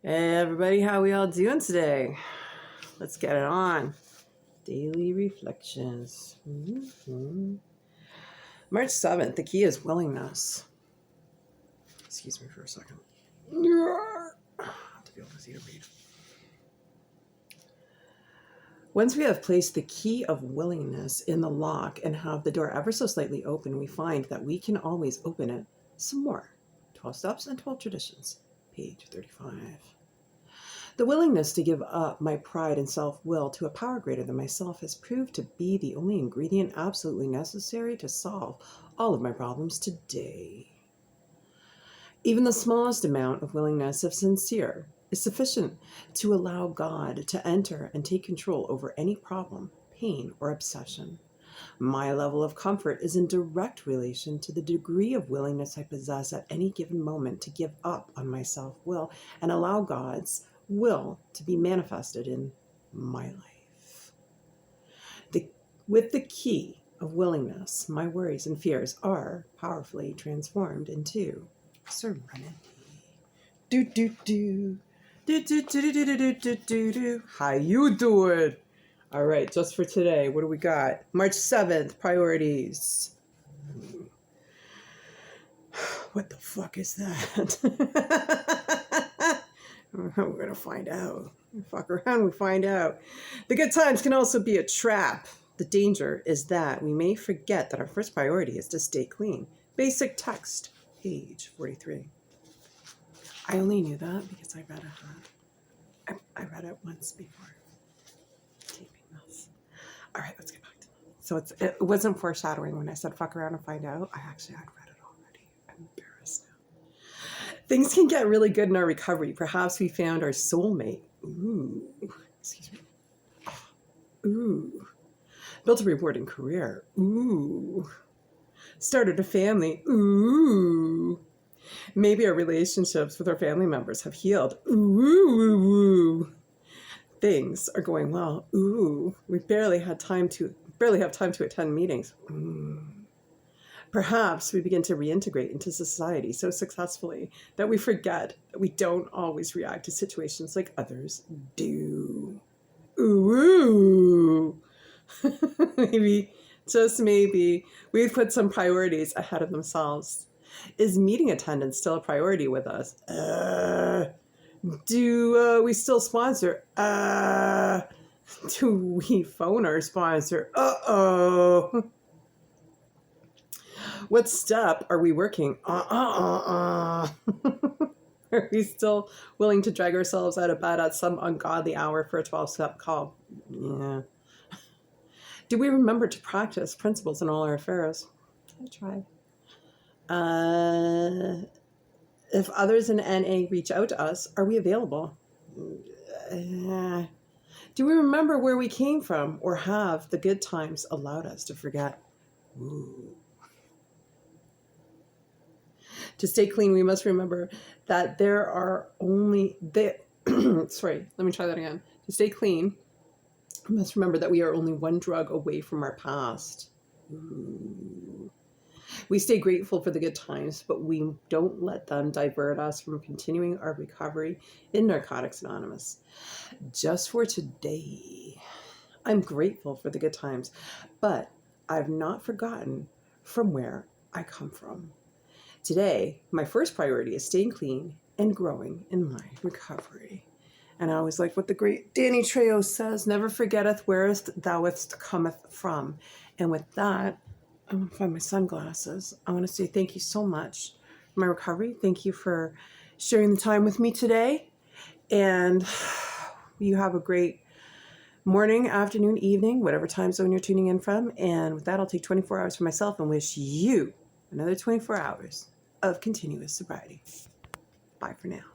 Hey everybody, how we all doing today? Let's get it on. Daily reflections. March 7th, the key is willingness. Excuse me for a second. I have to be able to see to read. Once we have placed the key of willingness in the lock and have the door ever so slightly open, we find that we can always open it some more. 12 Steps and 12 Traditions, page 35. The willingness to give up my pride and self-will to a power greater than myself has proved to be the only ingredient absolutely necessary to solve all of my problems today. Even the smallest amount of willingness, if sincere, is sufficient to allow God to enter and take control over any problem, pain, or obsession. My level of comfort is in direct relation to the degree of willingness I possess at any given moment to give up on my self-will and allow God's will to be manifested in my life. With the key of willingness, my worries and fears are powerfully transformed into serenity. How you doing? All right, just for today, what do we got? March 7th, priorities. What the fuck is that? We're going to find out. We fuck around, we find out. The good times can also be a trap. The danger is that we may forget that our first priority is to stay clean. Basic text, page 43. I only knew that because I read it. I read it once before taping this. All right, let's get back to it. So it wasn't foreshadowing when I said fuck around and find out. I'd read it already. I'm embarrassed now. Things can get really good in our recovery. Perhaps we found our soulmate. Ooh. Excuse me. Ooh. Built a rewarding career. Ooh. Started a family. Ooh. Maybe our relationships with our family members have healed. Ooh. Things are going well. Ooh. We barely have time to attend meetings. Perhaps we begin to reintegrate into society so successfully that we forget that we don't always react to situations like others do. Ooh. Maybe, just maybe, we've put some priorities ahead of themselves. Is meeting attendance still a priority with us? Do we still sponsor? Do we phone our sponsor? Uh-oh. What step are we working? Are we still willing to drag ourselves out of bed at some ungodly hour for a 12-step call? Yeah. Do we remember to practice principles in all our affairs? I tried. If others in NA reach out to us, are we available? Do we remember where we came from, or have the good times allowed us to forget? Ooh. To stay clean, we must remember that there are only... Sorry, let me try that again. To stay clean, we must remember that we are only one drug away from our past. Ooh. We stay grateful for the good times, but we don't let them divert us from continuing our recovery in Narcotics Anonymous. Just for today, I'm grateful for the good times, but I've not forgotten from where I come from. Today, my first priority is staying clean and growing in my recovery. And I always like what the great Danny Trejo says, never forgetteth wherest thou cometh from. And with that, I'm going to find my sunglasses. I want to say thank you so much for my recovery. Thank you for sharing the time with me today. And you have a great morning, afternoon, evening, whatever time zone you're tuning in from. And with that, I'll take 24 hours for myself and wish you another 24 hours of continuous sobriety. Bye for now.